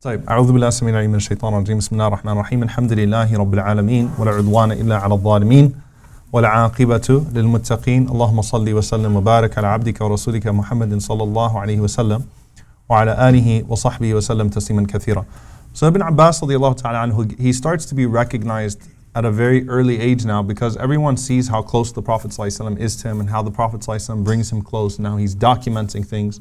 طيب أعوذ بالله السميع العليم من الشيطان الرجيم بسم الله الرحمن الرحيم الحمد لله رب العالمين ولا عدوان إلا على الظالمين والعاقبة للمتقين اللهم صل وسلم وبارك على عبدك ورسولك محمد صلى الله عليه وسلم وعلى آله وصحبه وسلم تسليما كثيرا. So Ibn Abbas radiallahu ta'ala anhu, he starts to be recognized at a very early age now because everyone sees how close the Prophet ﷺ is to him and how the Prophet ﷺ brings him close. Now he's documenting things.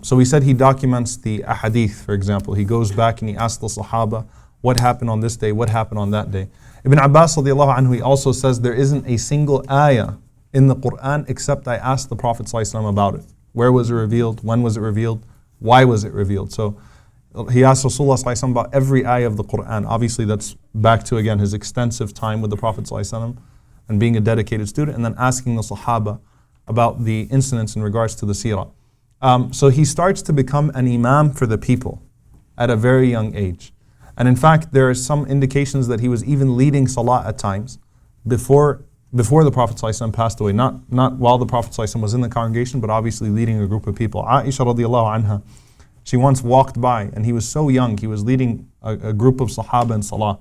So we said he documents the ahadith, for example. He goes back and he asks the Sahaba, what happened on this day, what happened on that day. Ibn Abbas radiallahu anhu, he also says there isn't a single ayah in the Quran except I asked the Prophet ﷺ about it. Where was it revealed? When was it revealed? Why was it revealed? So he asked Rasulullah ﷺ about every ayah of the Quran. Obviously that's back to again his extensive time with the Prophet ﷺ and being a dedicated student, and then asking the Sahaba about the incidents in regards to the seerah. So he starts to become an imam for the people at a very young age. And in fact, there are some indications that he was even leading salah at times before the Prophet ﷺ passed away. Not while the Prophet ﷺ was in the congregation, but obviously leading a group of people. Aisha radiallahu anha, she once walked by and he was so young, he was leading a group of Sahaba in salah.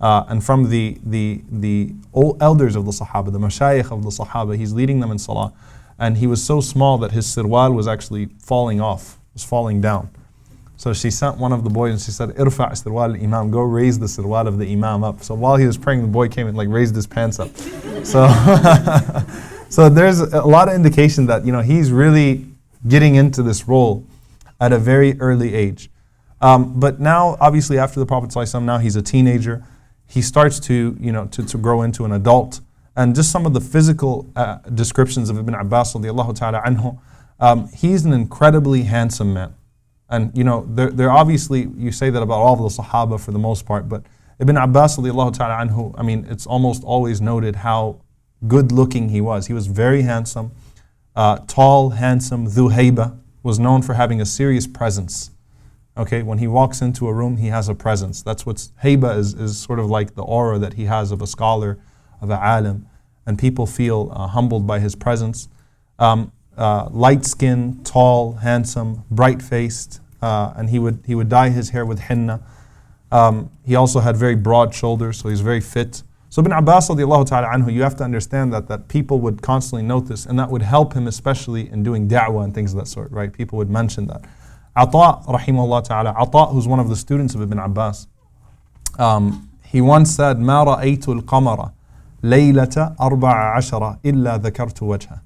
And from the old elders of the Sahaba, the mashayikh of the Sahaba, he's leading them in salah. And he was so small that his sirwal was actually falling off, was falling down. So she sent one of the boys and she said, Irfa' sirwal al-imam, go raise the sirwal of the imam up. So while he was praying, the boy came and raised his pants up. So, so there's a lot of indication that he's really getting into this role at a very early age. But now, obviously, after the Prophet ﷺ, now he's a teenager. He starts to grow into an adult. And just some of the physical descriptions of Ibn Abbas radiallahu ta'ala anhu, he's an incredibly handsome man. And they're obviously, you say that about all of the Sahaba for the most part, but Ibn Abbas radiallahu ta'ala anhu, it's almost always noted how good looking he was. He was very handsome, tall, handsome, dhu hayba, was known for having a serious presence. Okay, when he walks into a room, he has a presence. That's what's hayba is sort of like the aura that he has of a scholar, of an alim, and people feel humbled by his presence. Light skin, tall, handsome, bright faced, and he would dye his hair with henna. He also had very broad shoulders, so he's very fit. So Ibn Abbas radiallahu ta'ala anhu, you have to understand that people would constantly note this, and that would help him especially in doing da'wah and things of that sort, right? People would mention that. Ata rahimahullah ta'ala, Ata, who's one of the students of Ibn Abbas, he once said, ما رأيت القمر ليلة 14 إلا ذكرت وجهه.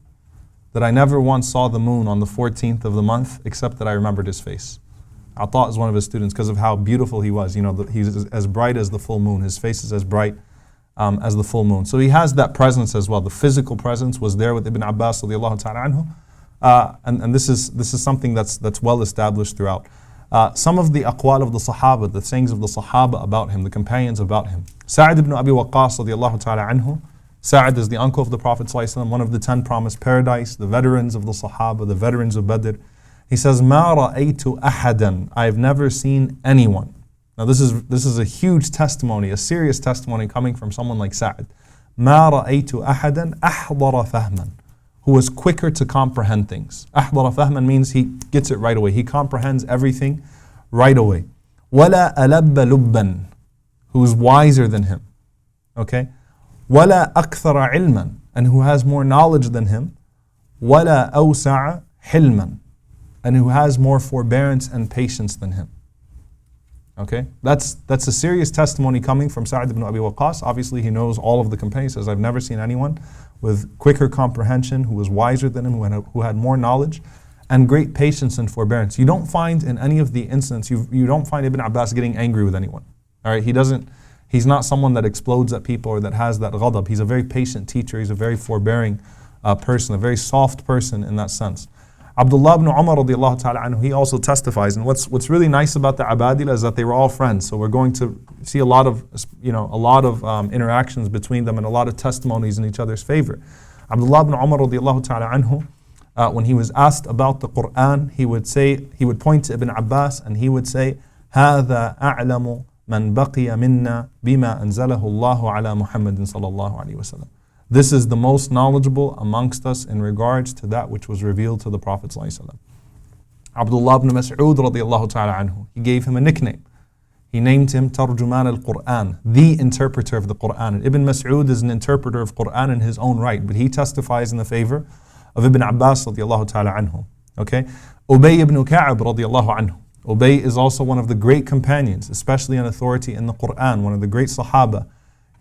That I never once saw the moon on the 14th of the month except that I remembered his face. Ata is one of his students because of how beautiful he was. He's as bright as the full moon. His face is as bright as the full moon. So he has that presence as well. The physical presence was there with Ibn Abbas radiallahu ta'ala anhu. And this is something that's well established throughout. Some of the aqwal of the Sahaba, the sayings of the Sahaba about him, the companions about him. Sa'ad ibn Abi Waqqas radiallahu ta'ala anhu. Sa'ad is the uncle of the Prophet ﷺ, one of the 10 promised paradise, the veterans of the Sahaba, the veterans of Badr. He says, مَا رَأَيْتُ أَحَدًا, I've never seen anyone. Now this is a huge testimony, a serious testimony coming from someone like Sa'ad. مَا رَأَيْتُ أَحَدًا أَحْضَرَ فَهْمًا, who was quicker to comprehend things. أَحْضَرَ فَهْمًا means he gets it right away. He comprehends everything right away. وَلَا أَلَبَّ لُبًّا, who's wiser than him. Okay? وَلَا أَكْثَرَ عِلْمًا, and who has more knowledge than him. وَلَا أَوْسَعَ حِلْمًا, and who has more forbearance and patience than him. Okay, that's a serious testimony coming from Sa'ad ibn Abi Waqqas. Obviously he knows all of the companions. He says, I've never seen anyone with quicker comprehension, who was wiser than him, who had more knowledge, and great patience and forbearance. You don't find in any of the incidents, you don't find Ibn Abbas getting angry with anyone. All right, he's not someone that explodes at people or that has that ghadab. He's a very patient teacher. He's a very forbearing person, a very soft person in that sense. Abdullah ibn Umar radiallahu ta'ala anhu, he also testifies. And what's really nice about the Abadila is that they were all friends. So we're going to see a lot of interactions between them and a lot of testimonies in each other's favor. Abdullah ibn Umar radiallahu ta'ala anhu, when he was asked about the Quran, he would point to Ibn Abbas and he would say, هذا أعلم من بقي منا بما أنزله الله على محمد صلى الله عليه وسلم. This is the most knowledgeable amongst us in regards to that which was revealed to the Prophet ﷺ. Abdullah ibn Mas'ud radiallahu ta'ala anhu, he gave him a nickname. He named him Tarjuman al-Quran, the interpreter of the Quran. And Ibn Mas'ud is an interpreter of Quran in his own right, but he testifies in the favor of Ibn Abbas radiallahu ta'ala anhu. Okay? Ubay ibn Ka'ab radiallahu anhu. Ubay is also one of the great companions, especially in authority in the Quran, one of the great Sahaba.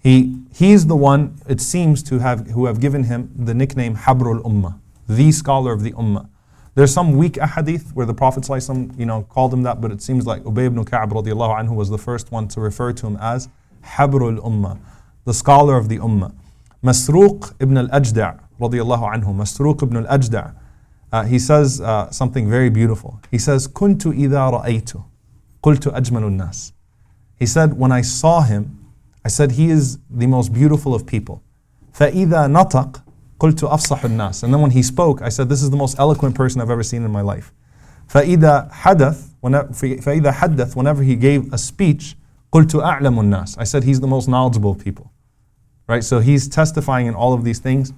He's the one, it seems, who have given him the nickname Habrul Ummah, the scholar of the Ummah. There's some weak ahadith where the Prophet ﷺ, called him that, but it seems like Ubay ibn Ka'ab radiallahu anhu was the first one to refer to him as Habrul Ummah, the scholar of the Ummah. Masruq ibn al-Ajda' radiallahu anhu, Masruq ibn al-Ajda', he says something very beautiful. He says, "Kuntu idha ra'aytu, qultu ajmalun nas." He said, when I saw him, I said, he is the most beautiful of people. فَإِذَا نَطَقْ قُلْتُ أَفْصَحُ النَّاسِ. And then when he spoke, I said, this is the most eloquent person I've ever seen in my life. فَإِذَا حَدَّث, whenever he gave a speech, قُلْتُ أَعْلَمُ النَّاسِ. I said, he's the most knowledgeable of people. Right, so he's testifying in all of these things.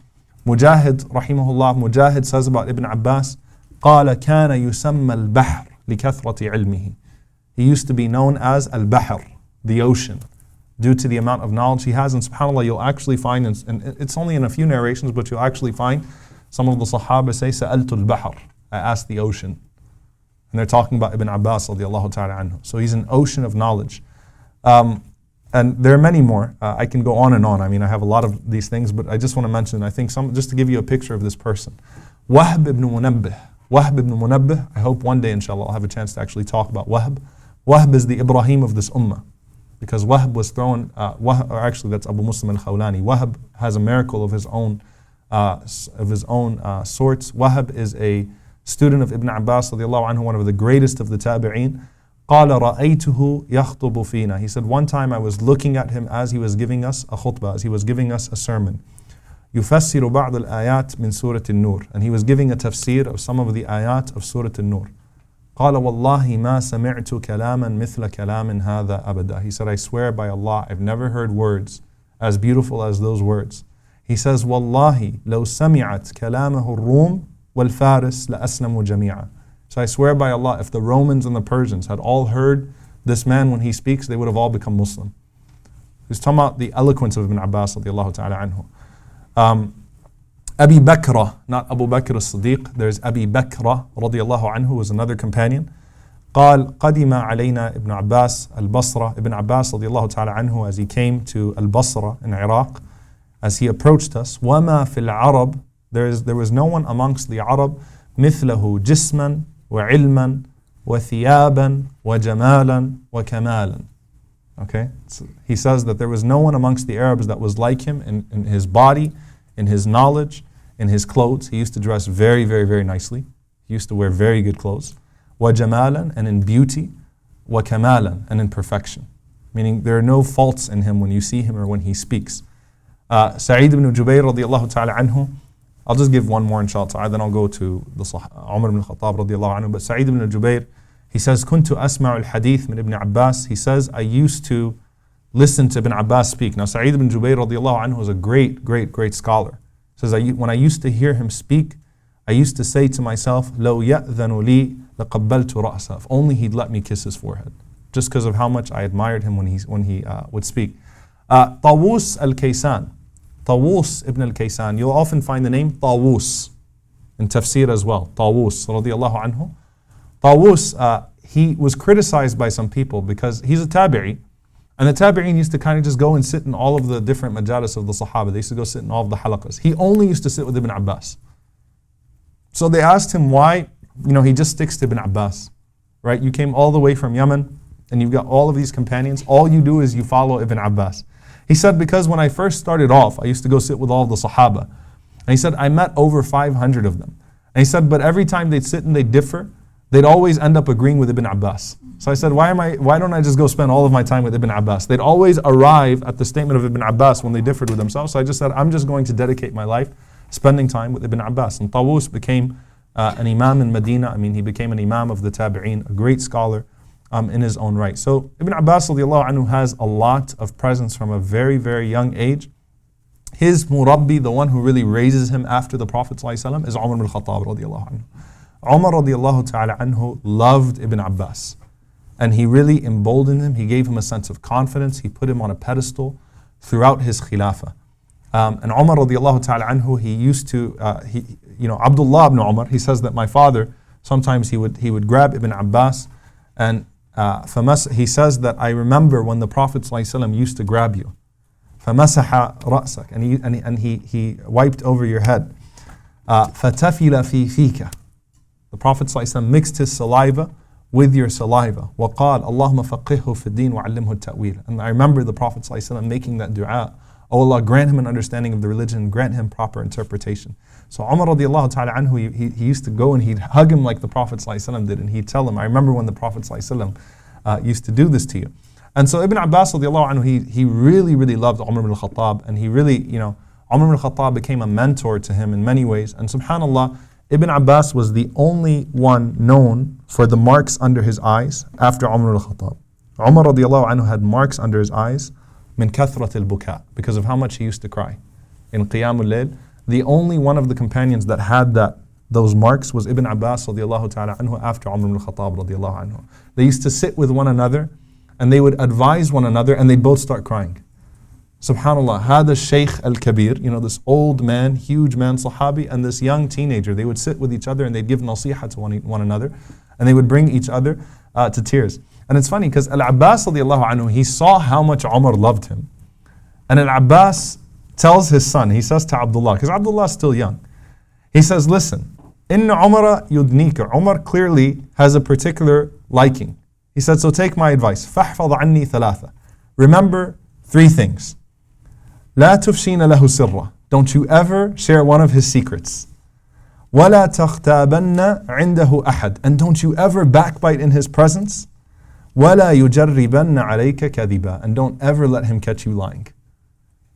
Mujahid, rahimahullah, Mujahid says about Ibn Abbas, قَالَ كَانَ يُسَمَّ الْبَحْرِ لِكَثْرَةِ عِلْمِهِ. He used to be known as Al-Bahr, the ocean, due to the amount of knowledge he has. And subhanAllah, you'll actually find, and it's only in a few narrations, but you'll actually find some of the Sahaba say, سَأَلْتُ الْبَحْرِ, I asked the ocean. And they're talking about Ibn Abbas radiallahu ta'ala anhu. So he's an ocean of knowledge. And there are many more. I can go on and on. I mean, I have a lot of these things, but I just want to mention, I think, just to give you a picture of this person. Wahb ibn Munabbih. Wahb ibn Munabbih, I hope one day, inshallah, I'll have a chance to actually talk about Wahb. Wahb is the Ibrahim of this ummah. Because Wahb was thrown, or actually that's Abu Muslim al-Khawlani. Wahb has a miracle of his own sorts. Wahb is a student of Ibn Abbas radiallahu anhu, one of the greatest of the tabi'een. قال رأيته يخطب فينا. He said, one time I was looking at him as he was giving us a khutbah, as he was giving us a sermon. يفسر بعض الآيات من سورة النور. And he was giving a tafsir of some of the ayat of Surah An-Nur. قال والله ما سمعت كلاما مثل كلام هذا أبدا. He said, I swear by Allah, I've never heard words as beautiful as those words. He says, والله لو سمعت كلامه الروم والفارس لأسلموا جميعا. So I swear by Allah, if the Romans and the Persians had all heard this man when he speaks, they would have all become Muslim. He's talking about the eloquence of Ibn Abbas radiallahu ta'ala anhu. Abi Bakr, not Abu Bakr as-Siddiq, there's Abi Bakr radiallahu anhu, who was another companion. قال قدم علينا ابن عباس البصرة. Ibn Abbas radiallahu ta'ala anhu, as he came to Al-Basra in Iraq, as he approached us, وما في العرب, there was no one amongst the Arab مثله جسما وعلما وثيابا وجمالا وكمالا. Okay, so he says that there was no one amongst the Arabs that was like him in his body, in his knowledge, in his clothes. He used to dress very, very, very nicely. He used to wear very good clothes. وَجَمَالًا, and in beauty. وَكَمَالًا, and in perfection. Meaning there are no faults in him when you see him or when he speaks. Sa'id ibn Jubayr radiallahu ta'ala anhu. I'll just give one more inshallah, then I'll go to the Umar ibn Khattab radiallahu anhu. But Sa'id ibn Jubayr, he says, كنت أسمع الحديث من ابن عباس. He says, I used to listen to Ibn Abbas speak. Now Sa'id ibn Jubayr radiallahu anhu was a great, great, great scholar. He says, when I used to hear him speak, I used to say to myself, لو يأذن لي لقبلت رأسه. If only he'd let me kiss his forehead. Just because of how much I admired him when he would speak. Tawus al-Kaysan. Tawus ibn al-Kaysan. You'll often find the name Tawus in tafsir as well. Tawus radiallahu anhu. Tawus, he was criticized by some people because he's a tabi'i. And the tabi'in used to kind of just go and sit in all of the different majalis of the Sahaba. They used to go sit in all of the halaqas. He only used to sit with Ibn Abbas. So they asked him why, he just sticks to Ibn Abbas. Right? You came all the way from Yemen and you've got all of these companions. All you do is you follow Ibn Abbas. He said, because when I first started off, I used to go sit with all the Sahaba. And he said, I met over 500 of them. And he said, but every time they'd sit and they'd differ, they'd always end up agreeing with Ibn Abbas. So I said, why don't I just go spend all of my time with Ibn Abbas? They'd always arrive at the statement of Ibn Abbas when they differed with themselves. So I just said, I'm just going to dedicate my life spending time with Ibn Abbas. And Tawus became an imam in Medina. He became an imam of the tabi'een, a great scholar in his own right. So Ibn Abbas radiallahu anhu has a lot of presence from a very, very young age. His murabbi, the one who really raises him after the Prophet ﷺ, is Omar ibn Khattab radiallahu anhu. Umar radiallahu ta'ala anhu loved Ibn Abbas. And he really emboldened him. He gave him a sense of confidence. He put him on a pedestal throughout his khilafah. And Umar radiallahu ta'ala anhu, he used to, Abdullah ibn Umar, he says that my father, sometimes he would grab Ibn Abbas, and he says that I remember when the Prophet ﷺ used to grab you. فَمَسَحَ رَأْسَكَ, and he wiped over your head. فَتَفِلَ فِي فِيكَ. The Prophet ﷺ mixed his saliva with your saliva. وَقَالَ اللَّهُمَّ فَقِّهُ فِي الدِّينِ وَعَلِّمْهُ التَّأْوِيلَ. And I remember the Prophet ﷺ making that dua. Oh Allah, grant him an understanding of the religion, grant him proper interpretation. So Umar radiallahu ta'ala anhu, he used to go and he'd hug him like the Prophet ﷺ did, and he'd tell him, I remember when the Prophet ﷺ used to do this to you. And so Ibn Abbas radiallahu anhu, he really, really loved Umar ibn al-Khattab, and he really, Umar ibn al-Khattab became a mentor to him in many ways. And subhanAllah, Ibn Abbas was the only one known for the marks under his eyes after Umar ibn al-Khattab. Umar radiallahu anhu had marks under his eyes min kathrat al-buka, because of how much he used to cry in Qiyamul Layl. The only one of the companions that had those marks was Ibn Abbas radiallahu ta'ala anhu after Umar ibn al-Khattab radiallahu anhu. They used to sit with one another and they would advise one another and they'd both start crying. Subhanallah, hada Sheikh al-Kabir, this old man, huge man, Sahabi, and this young teenager, they would sit with each other and they'd give nasiha to one another, and they would bring each other to tears. And it's funny because Al-Abbas radiallahu anhu, he saw how much Umar loved him. And Al-Abbas tells his son, he says to Abdullah, because Abdullah is still young, he says, listen, Inna Umara yudnika. Umar clearly has a particular liking. He said, so take my advice. فَحْفَظْ عَنِّي ثَلَاثَ. Remember 3 things. لَا تُفْشِينَ لَهُ سِرًّا. Don't you ever share one of his secrets. وَلَا تَخْتَابَنَّ عِنْدَهُ أَحَدٍ. And don't you ever backbite in his presence. وَلَا يُجَرِّبَنَّ عَلَيْكَ كَذِبًا. And don't ever let him catch you lying.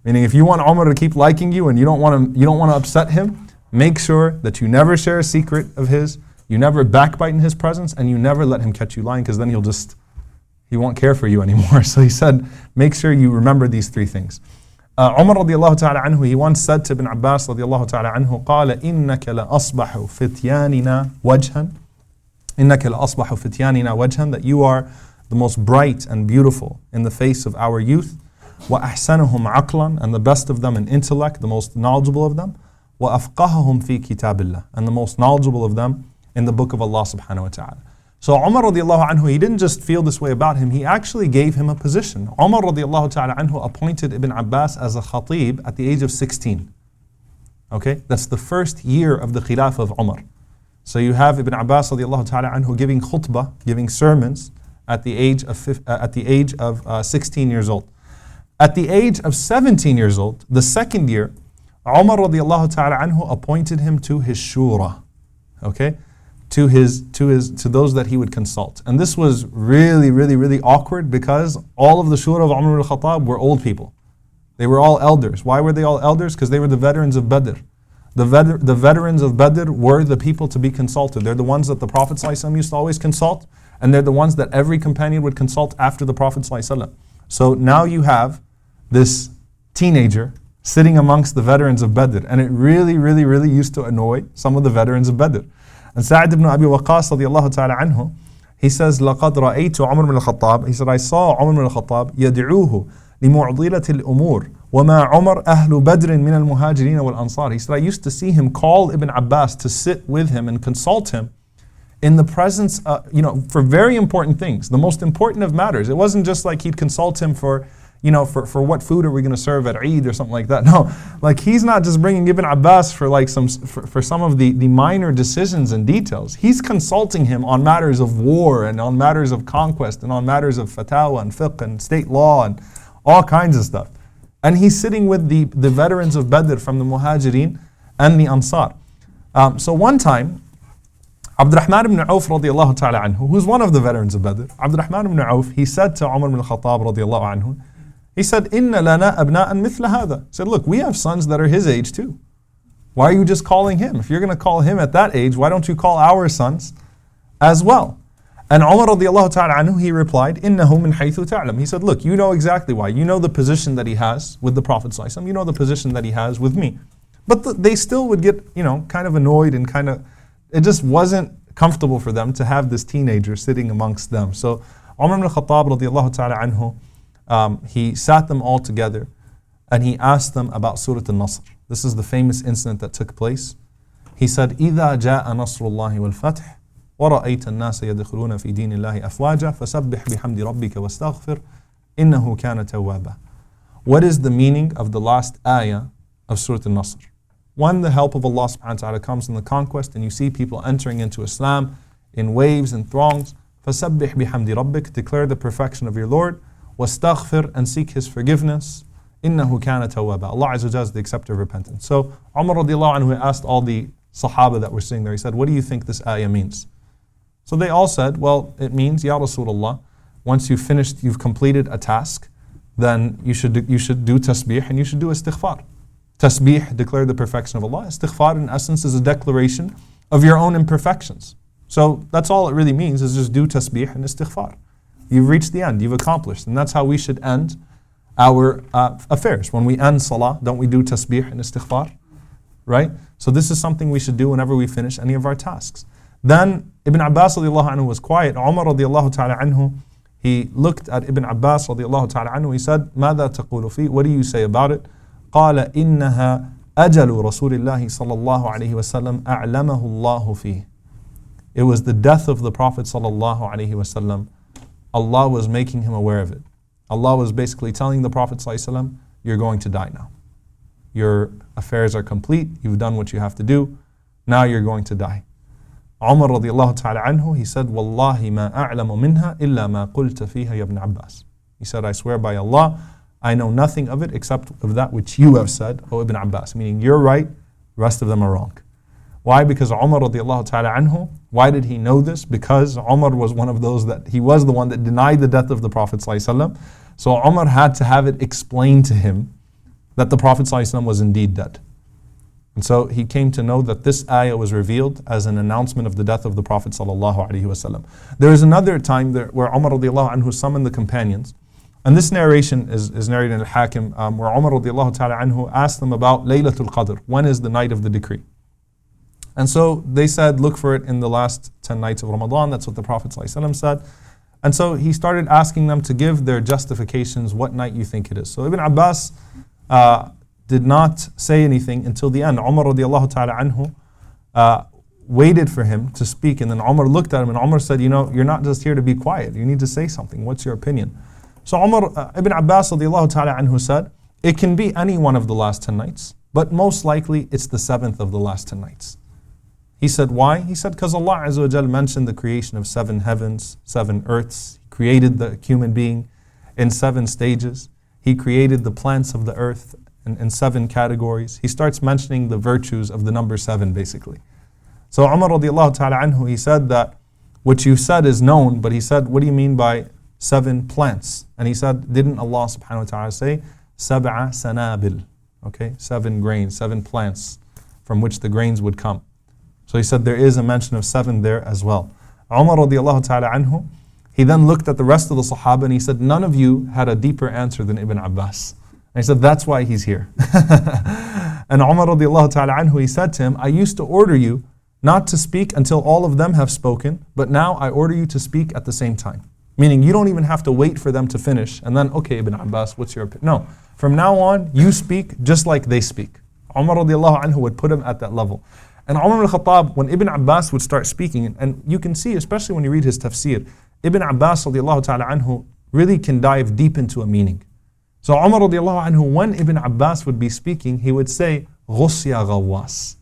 Meaning, if you want Umar to keep liking you and you don't want to upset him, make sure that you never share a secret of his, you never backbite in his presence, and you never let him catch you lying, because then he won't care for you anymore. So he said, make sure you remember these 3 things. Umar radiallahu ta'ala anhu, he once said to Ibn Abbas radiallahu ta'ala anhu, قال إنك لأصبح فتياننا وجها. إنك لأصبح فتياننا وجها. That you are the most bright and beautiful in the face of our youth. وأحسنهم عقلا. And the best of them in intellect, the most knowledgeable of them. وأفقههم في كتاب الله. And the most knowledgeable of them in the book of Allah subhanahu wa ta'ala. So Umar radiallahu anhu, he didn't just feel this way about him, he actually gave him a position. Umar radiallahu ta'ala anhu appointed Ibn Abbas as a khatib at the age of 16. Okay, that's the first year of the Khilafah of Umar. So you have Ibn Abbas radiallahu ta'ala anhu giving khutbah, giving sermons at the age of 16 years old. At the age of 17 years old, the second year, Umar radiallahu ta'ala anhu appointed him to his shura. Okay, to those that he would consult. And this was really, really, really awkward, because all of the shura of Umar al-Khattab were old people. They were all elders. Why were they all elders? Because they were the veterans of Badr. The veterans of Badr were the people to be consulted. They're the ones that the Prophet ﷺ used to always consult, and they're the ones that every companion would consult after the Prophet ﷺ. So now you have this teenager sitting amongst the veterans of Badr, and it really, really, really used to annoy some of the veterans of Badr. And Sa'd ibn Abi Waqqas radiallahu ta'ala anhu, he says, لَقَدْ رَأَيْتُ عُمَرْ بن الخطاب. He said, I saw Umar ibn al-Khattab يَدْعُوهُ لِمُعْضِلَةِ الْأُمُورِ وَمَا عُمَرْ أَهْلُ بَدْرٍ مِنَ الْمُهَاجِرِينَ وَالْأَنصَارِ. He said, I used to see him call Ibn Abbas to sit with him and consult him in the presence, for very important things, the most important of matters. It wasn't just like he'd consult him for what food are we going to serve at Eid or something like that. No, like he's not just bringing Ibn Abbas for some of the minor decisions and details. He's consulting him on matters of war and on matters of conquest and on matters of fatawa and fiqh and state law and all kinds of stuff. And he's sitting with the veterans of Badr from the Muhajirin and the Ansar. So one time, Abdurrahman ibn Auf radiallahu ta'ala anhu, who's one of the veterans of Badr, Abdurrahman ibn Auf, he said to Umar ibn al-Khattab radiallahu anhu, he said, Inna lana abna'an mithla hada. He said, look, we have sons that are his age too. Why are you just calling him? If you're going to call him at that age, why don't you call our sons as well? And Umar radiallahu ta'ala anhu, he replied, Innahu min haythu ta'lam. He said, look, you know exactly why. You know the position that he has with the Prophet sallallahu alaihi wasallam. You know the position that he has with me. But they still would get, kind of annoyed and kind of it just wasn't comfortable for them to have this teenager sitting amongst them. So Umar ibn Khattab radiallahu ta'ala anhu, he sat them all together and he asked them about Surah Al-Nasr. This is the famous incident that took place. He said, إِذَا جَاءَ نَصْرُ اللَّهِ وَالْفَتْحِ وَرَأَيْتَ النَّاسَ يَدْخُلُونَ فِي دِينِ اللَّهِ أَفْوَاجًا فَسَبِّحْ بِحَمْدِ رَبِّكَ وَاسْتَغْفِرْ إِنَّهُ كَانَ تَوَّابًا. What is the meaning of the last ayah of Surah Al-Nasr? When the help of Allah subhanahu wa ta'ala comes in the conquest and you see people entering into Islam in waves and throngs, فَسَبِّحْ بِحَمْدِ رَبِّكَ, declare the perfection of your Lord, وَاسْتَغْفِرْ, and seek His forgiveness, إِنَّهُ كَانَ تَوَّابًا. Allah Azza wa Jalla is the acceptor of repentance. So Umar radiallahu anhu asked all the Sahaba that were sitting there, he said, what do you think this ayah means? So they all said, well, it means, Ya Rasulullah, once you've completed a task, then you should do tasbih and you should do istighfar. Tasbih, declare the perfection of Allah. Istighfar, in essence, is a declaration of your own imperfections. So that's all it really means, is just do tasbih and istighfar. You've reached the end, you've accomplished. And that's how we should end our affairs. When we end salah, don't we do tasbih and istighfar? Right? So this is something we should do whenever we finish any of our tasks. Then Ibn Abbas radiallahu anhu was quiet. Umar radiallahu ta'ala anhu, he looked at Ibn Abbas radiallahu ta'ala anhu, he said, ماذا تقول فيه? What do you say about it? قال إنها أجل رسول الله صلى الله عليه وسلم أعلمه الله فيه. It was the death of the Prophet صلى الله عليه وسلم. Allah was making him aware of it. Allah was basically telling the Prophet صلى الله عليه وسلم, you're going to die now. Your affairs are complete, you've done what you have to do, now you're going to die. Umar radiallahu ta'ala anhu, he said, وَاللَّهِ مَا أَعْلَمُ مِنْهَا إِلَّا مَا قُلْتَ فِيهَا يَا ابْنَ Abbas. He said, I swear by Allah, I know nothing of it except of that which you have said, O Ibn Abbas. Meaning you're right, the rest of them are wrong. Why? Because Umar radiallahu ta'ala anhu, why did he know this? Because Umar was one of those that, he was the one that denied the death of the Prophet ﷺ. So Umar had to have it explained to him that the Prophet ﷺ was indeed dead. And so he came to know that this ayah was revealed as an announcement of the death of the Prophet ﷺ. There is another time there where Umar radiallahu anhu summoned the companions. And this narration is narrated in Al-Hakim, where Umar radiallahu ta'ala anhu asked them about Laylatul Qadr. When is the night of the decree? And so they said, look for it in the last 10 nights of Ramadan. That's what the Prophet ﷺ said. And so he started asking them to give their justifications, what night you think it is. So Ibn Abbas did not say anything until the end. Umar radiallahu ta'ala anhu waited for him to speak, and then Umar looked at him and Umar said, you're not just here to be quiet, you need to say something. What's your opinion? So Ibn Abbas radiallahu ta'ala anhu said, it can be any one of the last 10 nights, but most likely it's the 7th of the last 10 nights. He said, why? He said, because Allah Azza wa Jal mentioned the creation of 7 heavens, 7 earths. He created the human being in 7 stages. He created the plants of the earth in 7 categories. He starts mentioning the virtues of the number 7 basically. So Umar radiallahu ta'ala anhu, he said that what you said is known, but he said, what do you mean by 7 plants? And he said, didn't Allah subhanahu wa ta'ala say, sab'a sanabil, okay, 7 grains, 7 plants from which the grains would come. So he said there is a mention of 7 there as well. Umar radiallahu ta'ala anhu, he then looked at the rest of the Sahaba and he said, none of you had a deeper answer than Ibn Abbas. And he said, that's why he's here. And Umar radiallahu ta'ala anhu, he said to him, I used to order you not to speak until all of them have spoken, but now I order you to speak at the same time. Meaning you don't even have to wait for them to finish and then, okay, Ibn Abbas, what's your opinion? No, from now on, you speak just like they speak. Umar radiallahu anhu would put him at that level. And Umar al-Khattab, when Ibn Abbas would start speaking, and you can see, especially when you read his tafsir, Ibn Abbas radiallahu ta'ala anhu really can dive deep into a meaning. So Umar radiallahu anhu, when Ibn Abbas would be speaking, he would say, Ghus ya Ghawwas,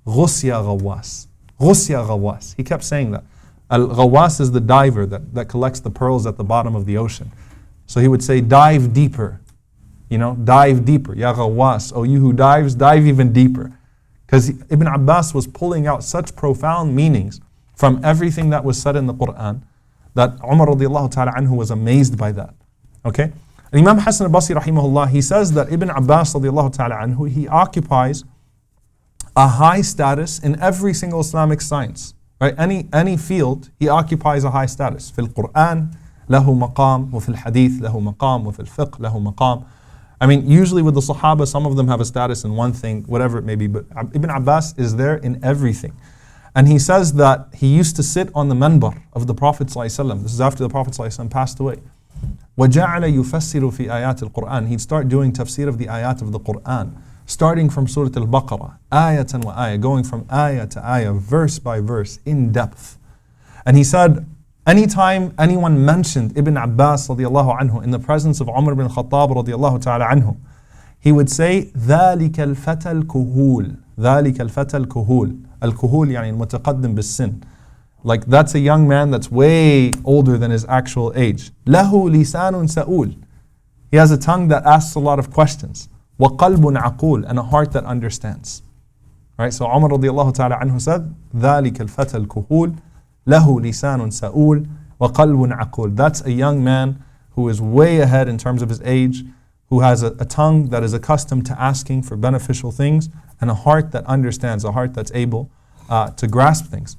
Ghus ya Ghawwas, Ghus ya Ghawwas. He kept saying that. Al-Ghawwas is the diver that collects the pearls at the bottom of the ocean. So he would say, dive deeper. Dive deeper. Ya Ghawwas, oh you who dives, dive even deeper. Because Ibn Abbas was pulling out such profound meanings from everything that was said in the Quran that Umar radiallahu ta'ala anhu was amazed by that. Okay? And Imam Hassan al-Basri rahimahullah, he says that Ibn Abbas radiallahu ta'ala anhu, he occupies a high status in every single Islamic science. Right? Any field, he occupies a high status. في القرآن له مقام وفي الحديث له مقام وفي الفقه له مقام. I mean, usually with the Sahaba, some of them have a status in one thing, whatever it may be, but Ibn Abbas is there in everything. And he says that he used to sit on the minbar of the Prophet ﷺ. This is after the Prophet ﷺ passed away. وَجَعَلَ يُفَسِّرُ فِي آيَاتِ الْقُرْآنِ. He'd start doing tafsir of the ayat of the Qur'an, starting from Surah Al-Baqarah, ayatan wa ayah, going from ayah to ayah, verse by verse, in depth. And he said, anytime anyone mentioned Ibn Abbas radiallahu anhu in the presence of Umar bin Khattab radiallahu ta'ala anhu, he would say, ذَلِكَ الْفَتَى الْكُهُولِ ذَلِكَ الْفَتَى الْكُهُولِ. Al-Kuhul يعني المتقدم بالسن. Like that's a young man that's way older than his actual age. له لسان سؤول. He has a tongue that asks a lot of questions. وقلب عقول. And a heart that understands. Right? So Umar radiallahu ta'ala anhu said, ذلك الفتى الكهول له لسان سؤول وقلب عقول. That's a young man who is way ahead in terms of his age, who has a tongue that is accustomed to asking for beneficial things, and a heart that understands, a heart that's able to grasp things.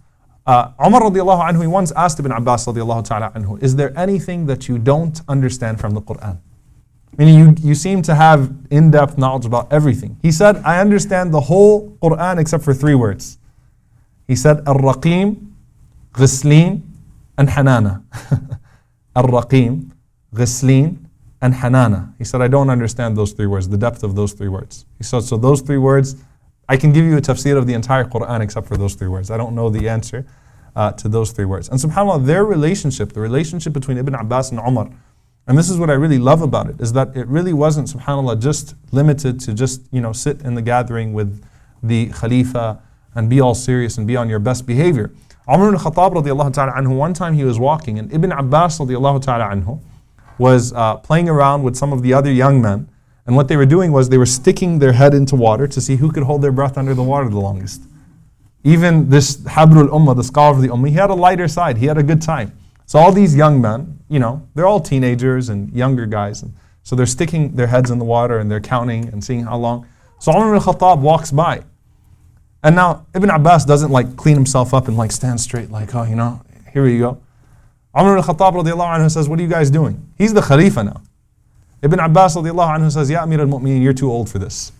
Umar radiallahu anhu, he once asked Ibn Abbas radiallahu ta'ala anhu, is there anything that you don't understand from the Qur'an? Meaning you seem to have in-depth knowledge about everything. He said, I understand the whole Qur'an except for 3 words. He said, Al-Raqim, Ghislin, and Hanana. Al-Raqim, Ghislin, and Hanana. He said, I don't understand those 3 words, the depth of those 3 words. He said, so those 3 words, I can give you a tafsir of the entire Qur'an except for those 3 words. I don't know the answer to those 3 words. And subhanAllah, their relationship, the relationship between Ibn Abbas and Umar, and this is what I really love about it, is that it really wasn't, subhanAllah, just limited to just, sit in the gathering with the Khalifa and be all serious and be on your best behavior. Umar ibn Khattab radiallahu ta'ala anhu, one time he was walking, and Ibn Abbas radiallahu ta'ala anhu was playing around with some of the other young men. And what they were doing was they were sticking their head into water to see who could hold their breath under the water the longest. Even this Habrul Ummah, the scholar of the Ummah, he had a lighter side, he had a good time. So all these young men, they're all teenagers and younger guys. And so they're sticking their heads in the water and they're counting and seeing how long. So Umar ibn Khattab walks by. And now Ibn Abbas doesn't clean himself up and stand straight here we go. Umar ibn Khattab radiallahu anhu says, what are you guys doing? He's the Khalifa now. Ibn Abbas radiallahu anhu says, Ya Amir al-Mu'mineen, you're too old for this.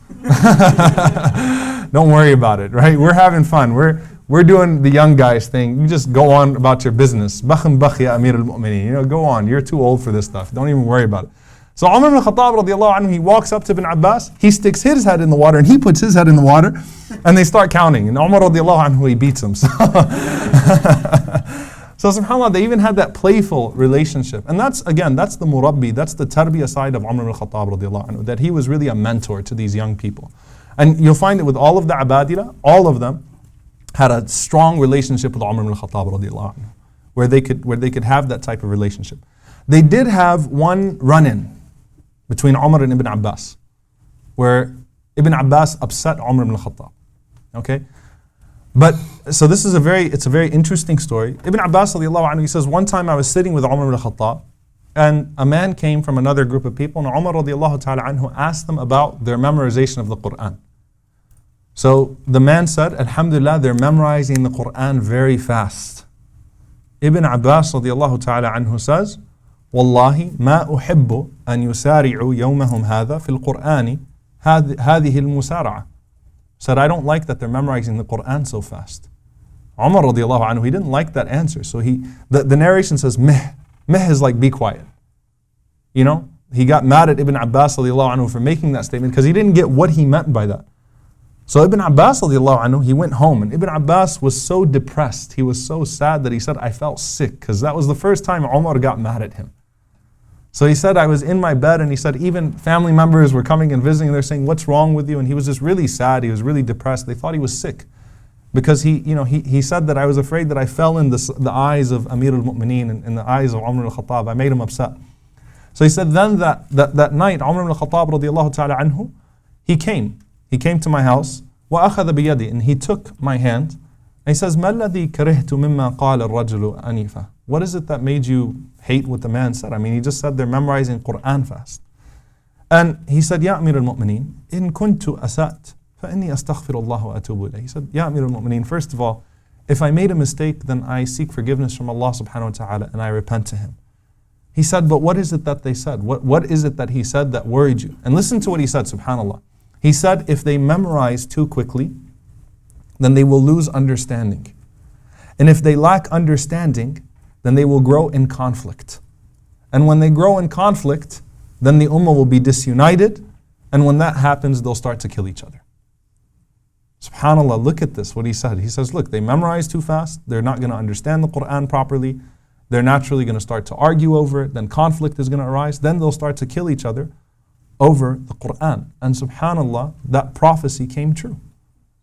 Don't worry about it, right? We're having fun. We're doing the young guys thing. You just go on about your business. Bakhim bakh ya Amir al-Mu'mineen. Go on. You're too old for this stuff. Don't even worry about it. So Umar ibn Khattab radiallahu anhu, he walks up to Ibn Abbas, he sticks his head in the water and he puts his head in the water and they start counting. And Umar radiallahu anhu, he beats him. So subhanAllah, they even had that playful relationship. And that's the murabbi, that's the tarbiyah side of Umar ibn Khattab radiallahu anhu, that he was really a mentor to these young people. And you'll find it with all of the abadila, all of them had a strong relationship with Umar ibn Khattab radiallahu anhu, where they could have that type of relationship. They did have one run-in between Umar and Ibn Abbas, where Ibn Abbas upset Umar ibn Khattab. Okay? But, so this is it's a very interesting story. Ibn Abbas radiallahu anhu, he says, one time I was sitting with Umar ibn Khattab, and a man came from another group of people, and Umar radiallahu ta'ala anhu asked them about their memorization of the Qur'an. So the man said, Alhamdulillah, they're memorizing the Qur'an very fast. Ibn Abbas radiallahu ta'ala anhu says, Wallahi ma uhibbu an yusari'u yawmahum hadha fil Qur'ani hadhihi al-musara'a. Said, I don't like that they're memorizing the Qur'an so fast. Umar radiallahu anhu, he didn't like that answer. So the narration says, meh. Meh is like, be quiet. He got mad at Ibn Abbas radiallahu anhu for making that statement because he didn't get what he meant by that. So Ibn Abbas radiallahu anhu, he went home, and Ibn Abbas was so depressed, he was so sad that he said, I felt sick, because that was the first time Umar got mad at him. So he said, I was in my bed, and he said even family members were coming and visiting, and they're saying, what's wrong with you? And he was just really sad, he was really depressed. They thought he was sick. Because he said that I was afraid that I fell in the eyes of Amir al-Mu'mineen and in the eyes of Umar al-Khattab. I made him upset. So he said then that night, Umar al-Khattab radiallahu ta'ala anhu, he came to my house, وَأَخَذَ بِيَدِي, and he took my hand, and he says, مَا الَّذِي كَرِهْتُ مِمَّا قَالَ الرَّجُلُ أَنِيفًا. What is it that made you hate what the man said? I mean, he just said they're memorizing Qur'an fast. And he said, Ya Amir al-Mu'mineen, in kuntu asat, فَإِنِّي أَسْتَغْفِرُ اللَّهُ وَأَتُوبُ إِلَيْهِ. He said, Ya Amir al-Mu'mineen, first of all, if I made a mistake, then I seek forgiveness from Allah subhanahu wa ta'ala, and I repent to Him. He said, but what is it that they said? What is it that he said that worried you? And listen to what he said, subhanAllah. He said, if they memorize too quickly, then they will lose understanding. And if they lack understanding, then they will grow in conflict. And when they grow in conflict, then the ummah will be disunited. And when that happens, they'll start to kill each other. SubhanAllah, look at this, what he said. He says, look, they memorize too fast. They're not going to understand the Quran properly. They're naturally going to start to argue over it. Then conflict is going to arise. Then they'll start to kill each other over the Quran. And SubhanAllah, that prophecy came true.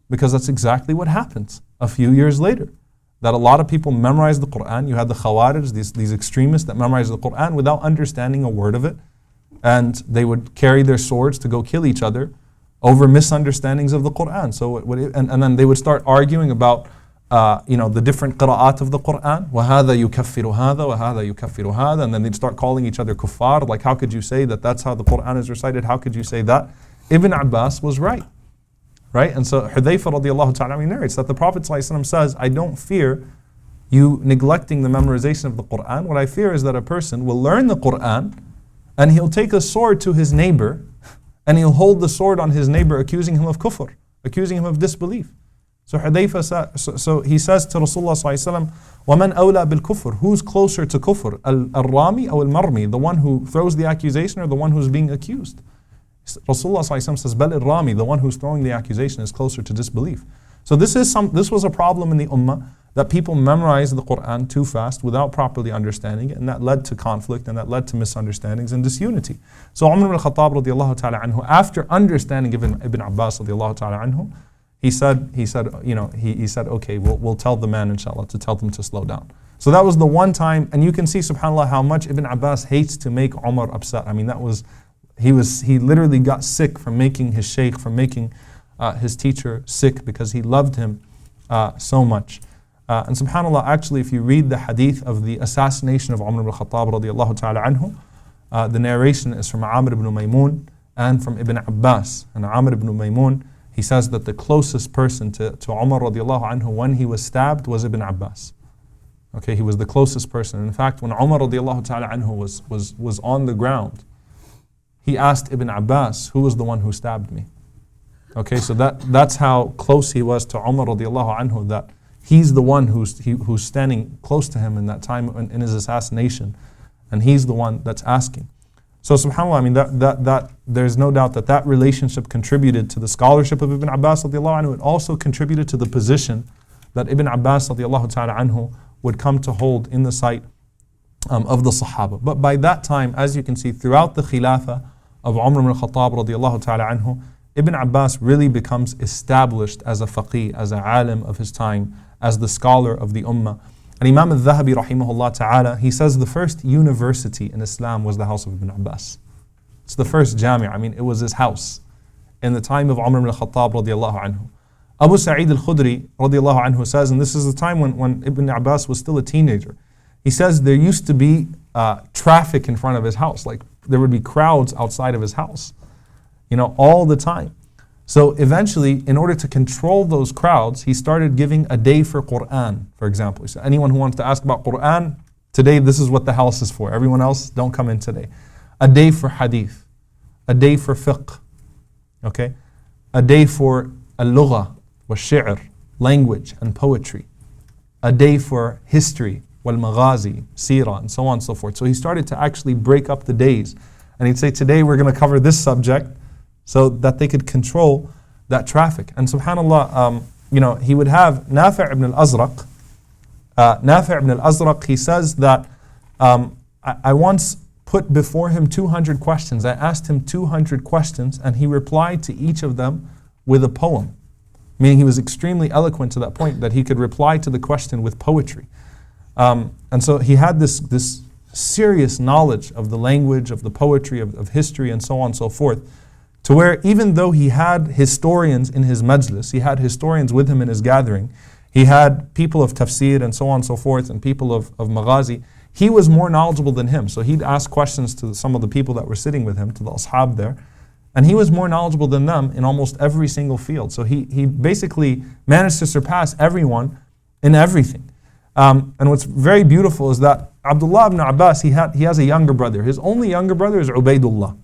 Because that's exactly what happens a few years later. That a lot of people memorized the Quran. You had the Khawarij, these extremists that memorized the Quran without understanding a word of it. And they would carry their swords to go kill each other over misunderstandings of the Quran. So and then they would start arguing about the different qira'at of the Quran. وَهَذَا يُكَفِّرُ هَذَا وَهَذَا يُكَفِّرُ هَذَا. And then they'd start calling each other kuffar. Like, how could you say that that's how the Quran is recited? How could you say that? Ibn Abbas was right. Right? And so Hudayfa radiallahu ta'ala narrates that the Prophet ﷺ says, I don't fear you neglecting the memorization of the Quran. What I fear is that a person will learn the Quran and he'll take a sword to his neighbor and he'll hold the sword on his neighbor, accusing him of kufr, accusing him of disbelief. So Hudayfa so he says to Rasulullah ﷺ, وَمَنْ أَوْلَى بِالْكُفْرِ. Who's closer to kufr? Al-Rami or Al-Marmi? The one who throws the accusation or the one who's being accused? Rasulullah ﷺ says, Bal Rami, the one who's throwing the accusation is closer to disbelief. So this was a problem in the ummah, that people memorized the Quran too fast without properly understanding it, and that led to conflict and that led to misunderstandings and disunity. So Umar ibn al-Khattab radiallahu ta'ala anhu, after understanding Ibn Abbas radiallahu ta'ala anhu, he said, okay, we'll tell the man inshallah to tell them to slow down. So that was the one time, and you can see subhanAllah how much Ibn Abbas hates to make Omar upset. I mean, he literally got sick from making his Sheikh, from making his teacher sick, because he loved him so much. And subhanAllah, actually, if you read the hadith of the assassination of Umar ibn al-Khattab radiallahu ta'ala anhu, the narration is from Amr ibn Maymun and from Ibn Abbas. And Amr ibn Maymun, he says that the closest person to Umar radiallahu anhu when he was stabbed was Ibn Abbas. Okay, he was the closest person. In fact, when Umar radiallahu ta'ala anhu was on the ground, he asked Ibn Abbas, who was the one who stabbed me? Okay, so that's how close he was to Umar radiallahu anhu, that he's the one who's standing close to him in that time in his assassination, and he's the one that's asking. So subhanAllah, I mean, that there's no doubt that relationship contributed to the scholarship of Ibn Abbas radiallahu anhu. It also contributed to the position that Ibn Abbas radiallahu ta'ala anhu would come to hold in the sight of the Sahaba. But by that time, as you can see, throughout the Khilafah of Umar ibn al-Khattab radiallahu ta'ala anhu, Ibn Abbas really becomes established as a faqih, as a alim of his time, as the scholar of the ummah. And Imam al-Dhahabi rahimahullah ta'ala, he says the first university in Islam was the house of Ibn Abbas. It's the first jami', I mean, it was his house in the time of Umar ibn al-Khattab radiallahu anhu. Abu Sa'id al-Khudri radiallahu anhu says, and this is the time when Ibn Abbas was still a teenager, he says there used to be traffic in front of his house, like there would be crowds outside of his house, all the time. So eventually, in order to control those crowds, he started giving a day for Quran, for example. So anyone who wants to ask about Quran, today this is what the house is for. Everyone else, don't come in today. A day for hadith, a day for fiqh, okay? A day for al-lugha wa shi'r, language and poetry. A day for history, wal-maghazi, seerah, and so on and so forth. So he started to actually break up the days. And he'd say, today we're going to cover this subject, so that they could control that traffic. And subhanAllah, he would have Nafi' ibn al-Azraq. Nafi' ibn al-Azraq, he says that I once put before him 200 questions. I asked him 200 questions and he replied to each of them with a poem. Meaning he was extremely eloquent to that point that he could reply to the question with poetry. And so he had this serious knowledge of the language, of the poetry, of history, and so on and so forth, to where even though he had historians in his majlis, he had historians with him in his gathering, he had people of tafsir and so on and so forth, and people of maghazi, he was more knowledgeable than him. So he'd ask questions to some of the people that were sitting with him, to the ashab there, and he was more knowledgeable than them in almost every single field. So he basically managed to surpass everyone in everything. And what's very beautiful is that Abdullah ibn Abbas, he has a younger brother. His only younger brother is Ubaidullah.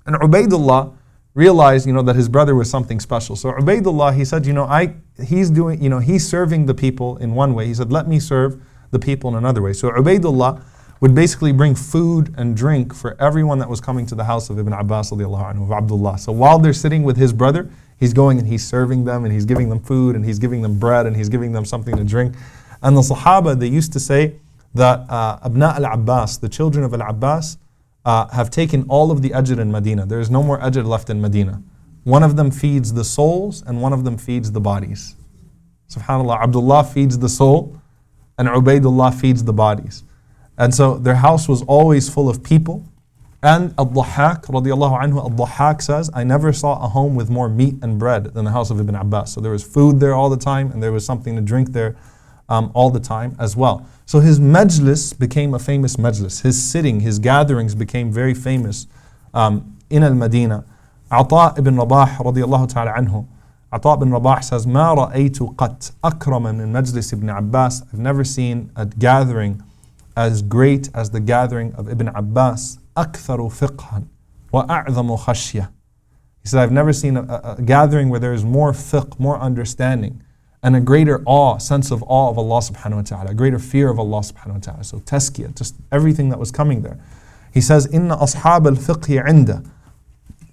And Ubaidullah, realized, that his brother was something special. So Ubaidullah, he said, he's serving the people in one way. He said, let me serve the people in another way. So Ubaidullah would basically bring food and drink for everyone that was coming to the house of Ibn Abbas radiallahu anhu, of Abdullah. So while they're sitting with his brother, he's going and he's serving them and he's giving them food and he's giving them bread and he's giving them something to drink. And the Sahaba, they used to say that Abna al-Abbas, the children of Al-Abbas, have taken all of the ajr in Medina. There is no more ajr left in Medina. One of them feeds the souls and one of them feeds the bodies. SubhanAllah, Abdullah feeds the soul and Ubaidullah feeds the bodies. And so their house was always full of people. And Al-Dhahhak radiallahu anhu, Al-Dhahhak says, I never saw a home with more meat and bread than the house of Ibn Abbas. So there was food there all the time and there was something to drink there all the time as well. So his majlis became a famous majlis. His sitting, his gatherings became very famous in Al-Madinah. Ata ibn Rabah radiallahu ta'ala anhu, Ata ibn Rabah says, ما رأيت قط أكرم من مجلس ابن Abbas. I've never seen a gathering as great as the gathering of Ibn Abbas. أكثر فقها وأعظم خشية. He said, I've never seen a gathering where there is more fiqh, more understanding, and a greater sense of awe of Allah subhanahu wa ta'ala, a greater fear of Allah subhanahu wa ta'ala. So tazkiyah, just everything that was coming there. He says, إن أصحاب الفقه عنده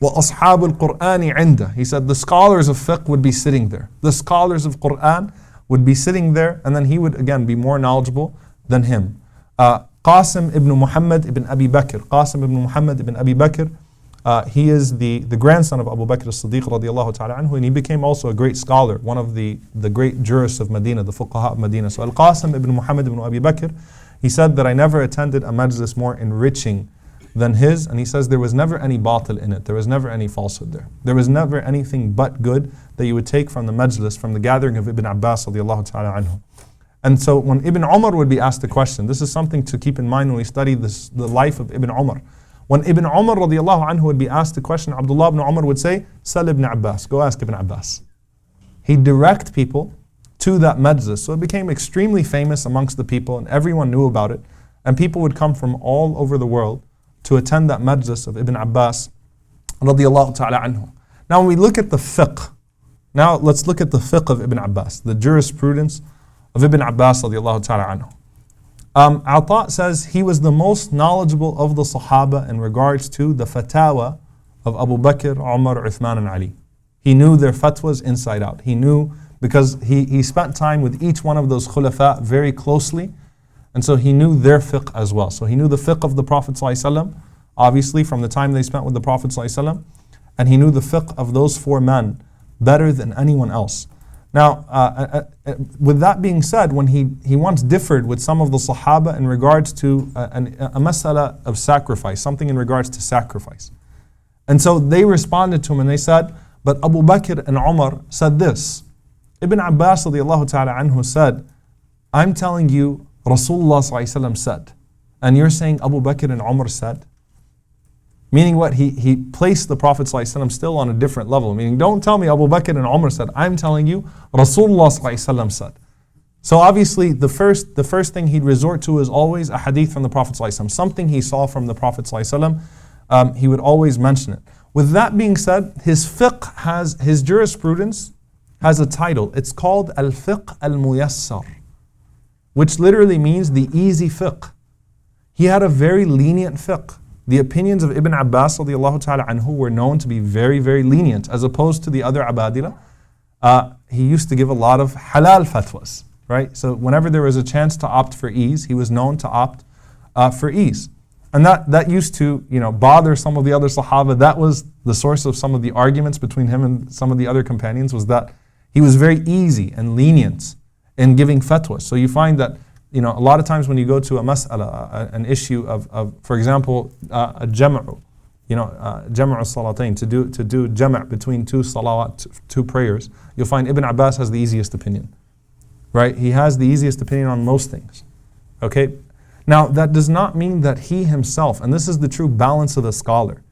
وأصحاب القرآن عنده. He said, the scholars of fiqh would be sitting there. The scholars of Qur'an would be sitting there, and then he would again be more knowledgeable than him. Qasim ibn Muhammad ibn Abi Bakr. Qasim ibn Muhammad ibn Abi Bakr, he is the grandson of Abu Bakr as-Siddiq radiallahu ta'ala anhu, and he became also a great scholar, one of the great jurists of Medina, the fuqaha of Medina. So Al-Qasim ibn Muhammad ibn Abi Bakr, he said that I never attended a majlis more enriching than his, and he says there was never any batil in it, there was never any falsehood there. There was never anything but good that you would take from the majlis, from the gathering of Ibn Abbas radiallahu ta'ala anhu. And so when Ibn Umar would be asked a question, this is something to keep in mind when we study the life of Ibn Umar. When Ibn Umar radiallahu anhu would be asked a question, Abdullah ibn Umar would say, Sal ibn Abbas, go ask Ibn Abbas. He'd direct people to that majlis. So it became extremely famous amongst the people and everyone knew about it. And people would come from all over the world to attend that majlis of Ibn Abbas radiallahu ta'ala anhu. Now when we look at the fiqh, now let's look at the fiqh of Ibn Abbas, the jurisprudence of Ibn Abbas radiallahu ta'ala anhu. Ata says he was the most knowledgeable of the Sahaba in regards to the fatwa of Abu Bakr, Omar, Uthman and Ali. He knew their fatwas inside out. He knew because he spent time with each one of those khulafa very closely, and so he knew their fiqh as well. So he knew the fiqh of the Prophet ﷺ, obviously from the time they spent with the Prophet ﷺ, and he knew the fiqh of those four men better than anyone else. Now, with that being said, when he once differed with some of the Sahaba in regards to a mas'ala of sacrifice, something in regards to sacrifice. And so they responded to him and they said, but Abu Bakr and Umar said this. Ibn Abbas radiallahu ta'ala anhu said, I'm telling you, Rasulullah sallallahu alayhi wa sallam said, and you're saying Abu Bakr and Umar said? Meaning what? He placed the Prophet ﷺ still on a different level. Meaning, don't tell me Abu Bakr and Umar said. I'm telling you, Rasulullah ﷺ said. So obviously, the first thing he'd resort to is always a hadith from the Prophet ﷺ. Something he saw from the Prophet ﷺ, he would always mention it. With that being said, his fiqh his jurisprudence has a title. It's called Al-Fiqh Al-Muyassar, which literally means the easy fiqh. He had a very lenient fiqh. The opinions of Ibn Abbas radiallahu ta'ala anhu were known to be very, very lenient, as opposed to the other abadila. He used to give a lot of halal fatwas, right? So whenever there was a chance to opt for ease, he was known to opt for ease. And that used to, bother some of the other Sahaba. That was the source of some of the arguments between him and some of the other companions, was that he was very easy and lenient in giving fatwas. So you find that a lot of times when you go to a mas'ala, an issue of for example, a jam'u, jam'u salatain, to do jam' between two salawat, two prayers, you'll find Ibn Abbas has the easiest opinion, right? He has the easiest opinion on most things, okay? Now, that does not mean that he himself, and this is the true balance of the scholar,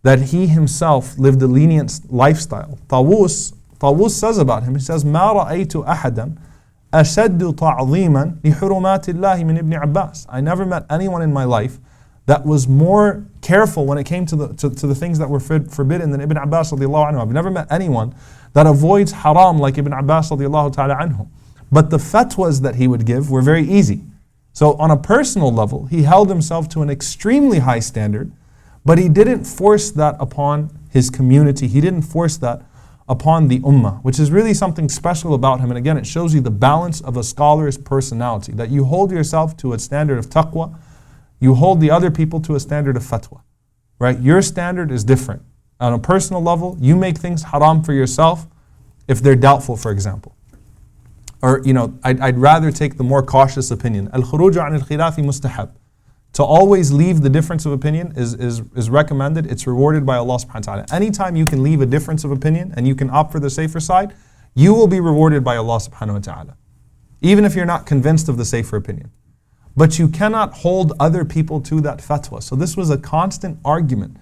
that he himself lived a lenient lifestyle. Tawus says about him, he says, مَا رَأَيْتُ أَحَدًا أشد تعظيما لحرمات الله من ابن عباس. I never met anyone in my life that was more careful when it came to the things that were forbidden than Ibn Abbas radiallahu anhu. I've never met anyone that avoids haram like Ibn Abbas radiallahu ta'ala anhu. But the fatwas that he would give were very easy. So on a personal level, he held himself to an extremely high standard, but he didn't force that upon his community. He didn't force that upon the ummah, which is really something special about him. And again, it shows you the balance of a scholar's personality, that you hold yourself to a standard of taqwa, you hold the other people to a standard of fatwa, right? Your standard is different. On a personal level, you make things haram for yourself if they're doubtful, for example. Or, I'd rather take the more cautious opinion. Al-khuruju an al-khilafi mustahab. To always leave the difference of opinion is recommended. It's rewarded by Allah subhanahu wa ta'ala. Anytime you can leave a difference of opinion and you can opt for the safer side, you will be rewarded by Allah subhanahu wa ta'ala. Even if you're not convinced of the safer opinion. But you cannot hold other people to that fatwa. So this was a constant argument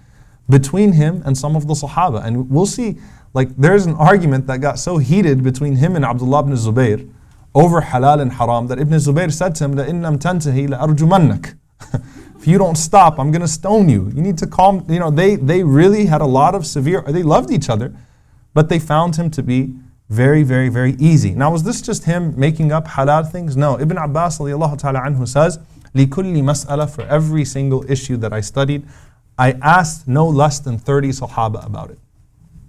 between him and some of the Sahaba. And we'll see, there's an argument that got so heated between him and Abdullah ibn Zubayr over halal and haram that Ibn Zubayr said to him, لَإِن لَمْ تَنْتَهِ لَأَرْجُمَنَّكَ. If you don't stop, I'm going to stone you. You need to calm, they really had a lot of they loved each other, but they found him to be very, very, very easy. Now, was this just him making up halal things? No. Ibn Abbas radiallahu ta'ala anhu says, لِكُلِّ مَسْأَلَةٍ, for every single issue that I studied, I asked no less than 30 Sahaba about it.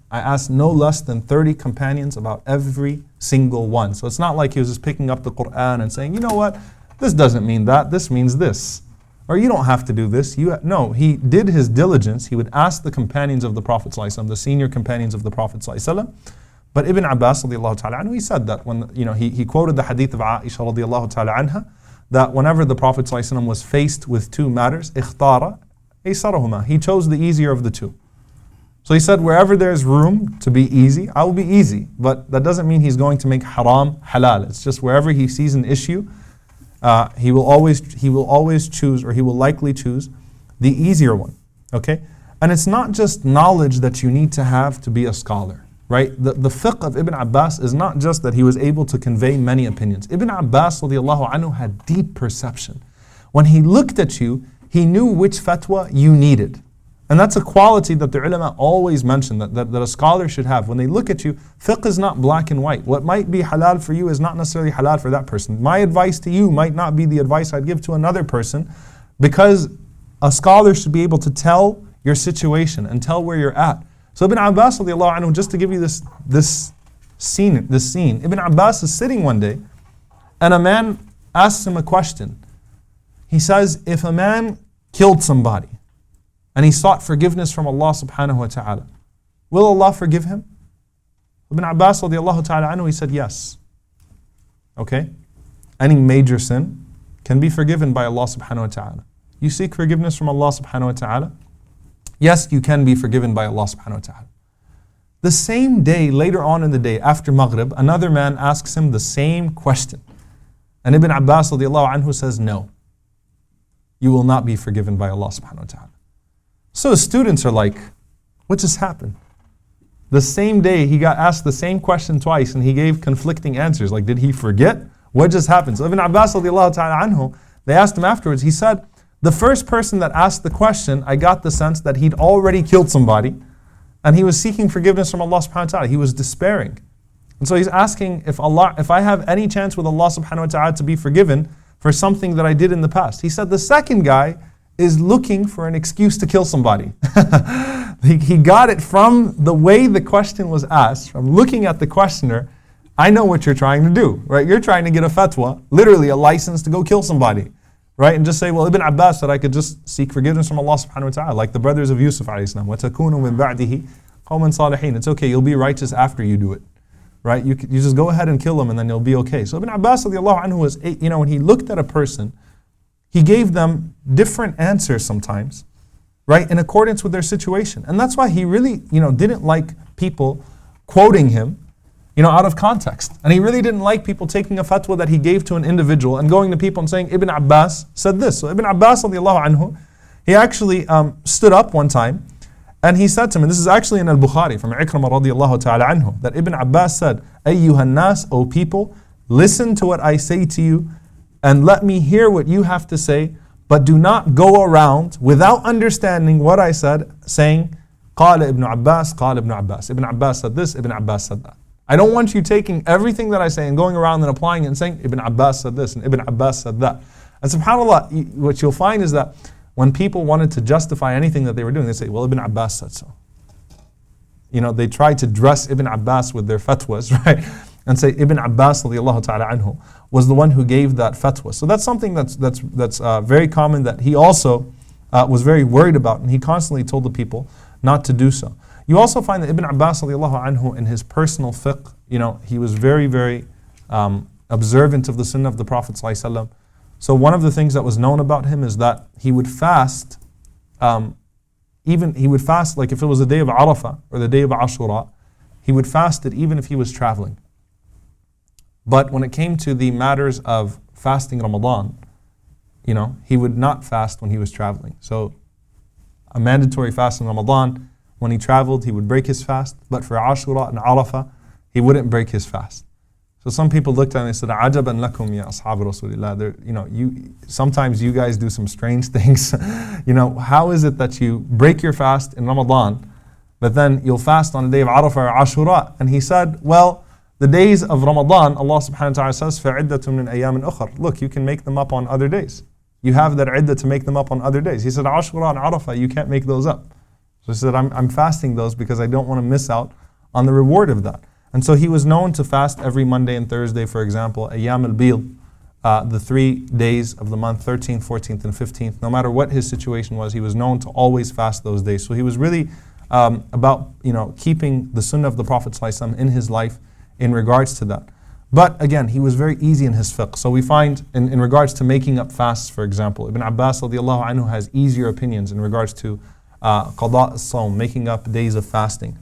I asked no less than 30 companions about every single one. So it's not like he was just picking up the Quran and saying, you know what, this doesn't mean that, this means this. Or you don't have to do this. No, he did his diligence. He would ask the companions of the Prophet ﷺ, the senior companions of the Prophet ﷺ. But Ibn Abbas radiallahu ta'ala anhu, he said that when, he quoted the hadith of Aisha radiallahu ta'ala anha, that whenever the Prophet ﷺ was faced with two matters, ikhtara aysarahuma, he chose the easier of the two. So he said, wherever there's room to be easy, I will be easy. But that doesn't mean he's going to make haram halal. It's just wherever he sees an issue, he will always choose, or he will likely choose, the easier one. Okay? And it's not just knowledge that you need to have to be a scholar. Right? The fiqh of Ibn Abbas is not just that he was able to convey many opinions. Ibn Abbas radiallahu anhu had deep perception. When he looked at you, he knew which fatwa you needed. And that's a quality that the ulama always mention, that a scholar should have. When they look at you, fiqh is not black and white. What might be halal for you is not necessarily halal for that person. My advice to you might not be the advice I'd give to another person, because a scholar should be able to tell your situation and tell where you're at. So Ibn Abbas radiallahu anhu, just to give you this scene, Ibn Abbas is sitting one day and a man asks him a question. He says, if a man killed somebody and he sought forgiveness from Allah subhanahu wa ta'ala, will Allah forgive him? Ibn Abbas radiallahu ta'ala anhu, he said yes. Okay? Any major sin can be forgiven by Allah subhanahu wa ta'ala. You seek forgiveness from Allah subhanahu wa ta'ala, yes, you can be forgiven by Allah subhanahu wa ta'ala. The same day, later on in the day, after Maghrib, another man asks him the same question. And Ibn Abbas radiallahu anhu says, no, you will not be forgiven by Allah subhanahu wa ta'ala. So his students are like, what just happened? The same day he got asked the same question twice and he gave conflicting answers. Like, did he forget? What just happened? So Ibn Abbas radiallahu ta'ala anhu, they asked him afterwards, he said, the first person that asked the question, I got the sense that he'd already killed somebody and he was seeking forgiveness from Allah subhanahu wa ta'ala. He was despairing. And so he's asking if I have any chance with Allah subhanahu wa ta'ala to be forgiven for something that I did in the past. He said the second guy is looking for an excuse to kill somebody. He got it from the way the question was asked, from looking at the questioner. I know what you're trying to do, right? You're trying to get a fatwa, literally a license to go kill somebody, right? And just say, well, Ibn Abbas said I could just seek forgiveness from Allah subhanahu wa ta'ala, like the brothers of Yusuf alayhi salam. وَتَكُونُ مِن بَعْدِهِ قَوْمًا صَالِحِينَ. It's okay, you'll be righteous after you do it, right? You just go ahead and kill them and then you'll be okay. So Ibn Abbas radiallahu anhu was, when he looked at a person, he gave them different answers sometimes, right, in accordance with their situation. And that's why he really, didn't like people quoting him, out of context. And he really didn't like people taking a fatwa that he gave to an individual and going to people and saying, Ibn Abbas said this. So Ibn Abbas radiallahu anhu, he actually stood up one time and he said to him, and this is actually in Al-Bukhari from Ikramah radiallahu ta'ala anhu, that Ibn Abbas said, Ayyuhan nas, O people, listen to what I say to you and let me hear what you have to say But do not go around without understanding what I said, saying, قال Ibn Abbas, قال Ibn Abbas. Ibn Abbas said this, Ibn Abbas said that. I don't want you taking everything that I say and going around and applying it and saying, Ibn Abbas said this and Ibn Abbas said that. And subhanAllah, what you'll find is that when people wanted to justify anything that they were doing, they say, well, Ibn Abbas said so. You know, they try to dress Ibn Abbas with their fatwas, right? And say Ibn Abbas radiallahu ta'ala anhu was the one who gave that fatwa. So that's something that's very common that he also was very worried about, and he constantly told the people not to do so. You also find that Ibn Abbas radiallahu anhu in his personal fiqh, you know, he was very, very observant of the sunnah of the Prophet sallallahu alaihi wasallam. So one of the things that was known about him is that he would fast, he would fast like if it was the day of Arafah or the day of Ashura, he would fast it even if he was traveling. But when it came to the matters of fasting Ramadan, you know, he would not fast when he was traveling. So a mandatory fast in Ramadan, when he traveled, he would break his fast. But for Ashura and Arafah, he wouldn't break his fast. So some people looked at him and they said, "Ajaban lakum ya ashab Rasulillah." You know, sometimes you guys do some strange things. You know, how is it that you break your fast in Ramadan, but then you'll fast on the day of Arafah or Ashura? And he said, well, the days of Ramadan, Allah subhanahu wa ta'ala says, فَعِدَّةٌ مِّنْ أَيَّامٍ أُخَرٍ. Look, you can make them up on other days. You have that iddah to make them up on other days. He said, Ashura and Arafah, you can't make those up. So he said, I'm fasting those because I don't want to miss out on the reward of that. And so he was known to fast every Monday and Thursday, for example, Ayyam al-Bil, the 3 days of the month, 13th, 14th, and 15th. No matter what his situation was, he was known to always fast those days. So he was really about, you know, keeping the sunnah of the Prophet ﷺ in his life in regards to that. But again, he was very easy in his fiqh. So we find in regards to making up fasts, for example, Ibn Abbas radiallahu anhu has easier opinions in regards to qada as-sawm, making up days of fasting.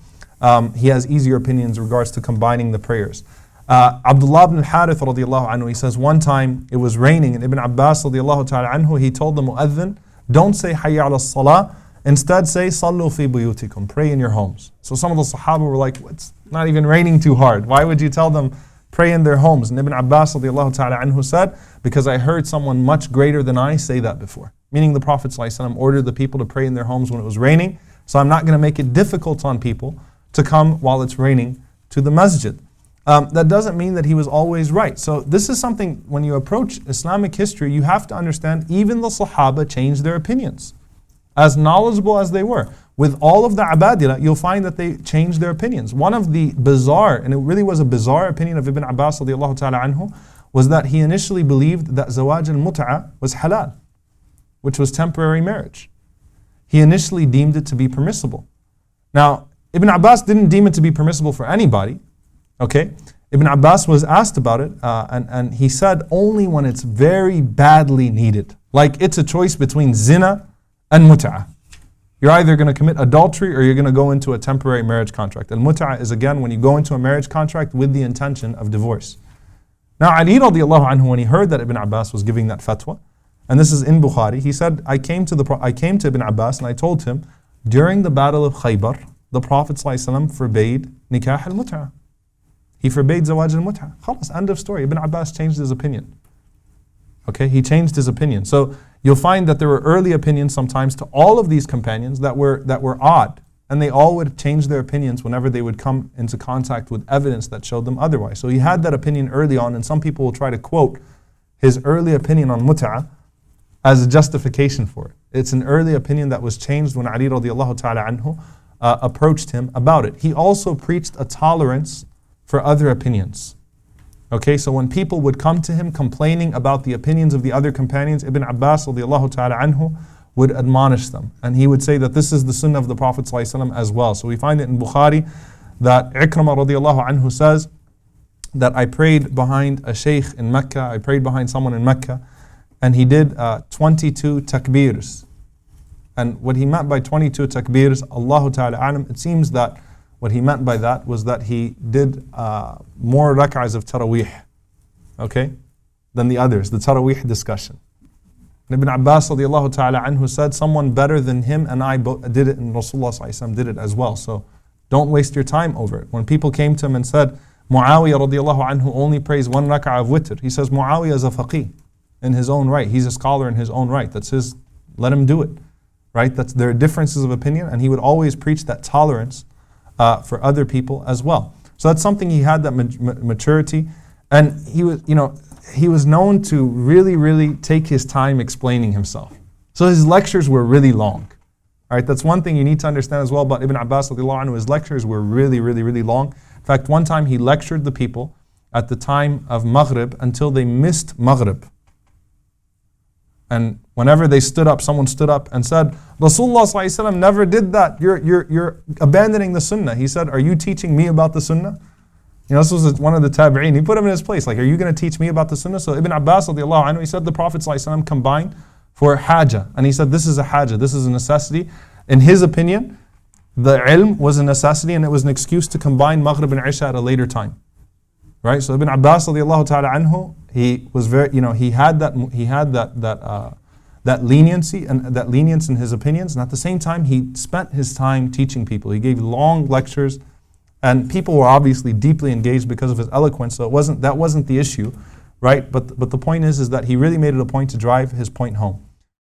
He has easier opinions in regards to combining the prayers. Abdullah ibn al-Harith radiallahu anhu, he says one time it was raining and Ibn Abbas radiallahu ta'ala anhu, he told the mu'adhin, don't say hayya ala salah, instead say sallu fi buyutikum, pray in your homes. So some of the Sahaba were like, it's not even raining too hard. Why would you tell them pray in their homes? And Ibn Abbas radiallahu ta'ala anhu said, because I heard someone much greater than I say that before. Meaning the Prophet ﷺ ordered the people to pray in their homes when it was raining. So I'm not going to make it difficult on people to come while it's raining to the masjid. That doesn't mean that he was always right. So this is something, when you approach Islamic history, you have to understand even the Sahaba changed their opinions. As knowledgeable as they were. With all of the Abadila, you'll find that they changed their opinions. One of the bizarre, and it really was a bizarre opinion of Ibn Abbas radiallahu ta'ala anhu, was that he initially believed that zawaj al-mut'a was halal, which was temporary marriage. He initially deemed it to be permissible. Now, Ibn Abbas didn't deem it to be permissible for anybody. Okay? Ibn Abbas was asked about it, and he said only when it's very badly needed. Like it's a choice between zina and mut'a. You're either going to commit adultery or you're going to go into a temporary marriage contract. And mut'a is again when you go into a marriage contract with the intention of divorce. Now Ali radiallahu anhu, when he heard that Ibn Abbas was giving that fatwa, and this is in Bukhari, he said, I came to Ibn Abbas and I told him, during the battle of Khaybar, the Prophet ﷺ forbade nikah al-mut'a. He forbade zawaj al-mut'a. Khalas, end of story. Ibn Abbas changed his opinion. Okay, he changed his opinion. So you'll find that there were early opinions sometimes to all of these companions that were odd, and they all would change their opinions whenever they would come into contact with evidence that showed them otherwise. So he had that opinion early on, and some people will try to quote his early opinion on mut'a as a justification for it. It's an early opinion that was changed when Ali radiallahu ta'ala anhu approached him about it. He also preached a tolerance for other opinions. Okay, so when people would come to him complaining about the opinions of the other companions, Ibn Abbas radiallahu ta'ala anhu would admonish them. And he would say that this is the sunnah of the Prophet ﷺ as well. So we find it in Bukhari that Ikramah radiallahu anhu says that I prayed behind a Sheikh in Mecca, I prayed behind someone in Mecca, and he did 22 takbirs. And what he meant by 22 takbirs, Allahu ta'ala alam, it seems that what he meant by that was that he did more rak'ahs of Taraweeh, okay, than the others, the Taraweeh discussion. And Ibn Abbas radiallahu ta'ala anhu said, someone better than him and I did it, and Rasulullah sallallahu alaihi wasallam did it as well. So don't waste your time over it. When people came to him and said, Muawiyah radiallahu anhu only prays 1 rak'ah of witr, he says, Muawiyah is a faqih. in his own right. He's a scholar in his own right. That's his, let him do it. Right? There are differences of opinion, and he would always preach that tolerance for other people as well. So that's something he had, that maturity, and he was known to really, really take his time explaining himself. So his lectures were really long. All right, that's one thing you need to understand as well about Ibn Abbas radiallahu anhu. His lectures were really, really, really long. In fact, one time he lectured the people at the time of Maghrib until they missed Maghrib. And whenever they stood up, someone stood up and said, Rasulullah sallallahu alaihi wasallam never did that. You're abandoning the sunnah. He said, are you teaching me about the sunnah? This was one of the tabi'een. He put him in his place. Like, are you going to teach me about the sunnah? So Ibn Abbas radiallahu anhu, he said the Prophet sallallahu alaihi wasallam combined for hajah. And he said, this is a hajah. This is a necessity. In his opinion, the ilm was a necessity, and it was an excuse to combine Maghrib and Isha at a later time. Right? So Ibn Abbas radiallahu ta'ala anhu, he was very, he had that leniency and that lenience in his opinions, and at the same time he spent his time teaching people. He gave long lectures, and people were obviously deeply engaged because of his eloquence. So that wasn't the issue, right? But the point is that he really made it a point to drive his point home.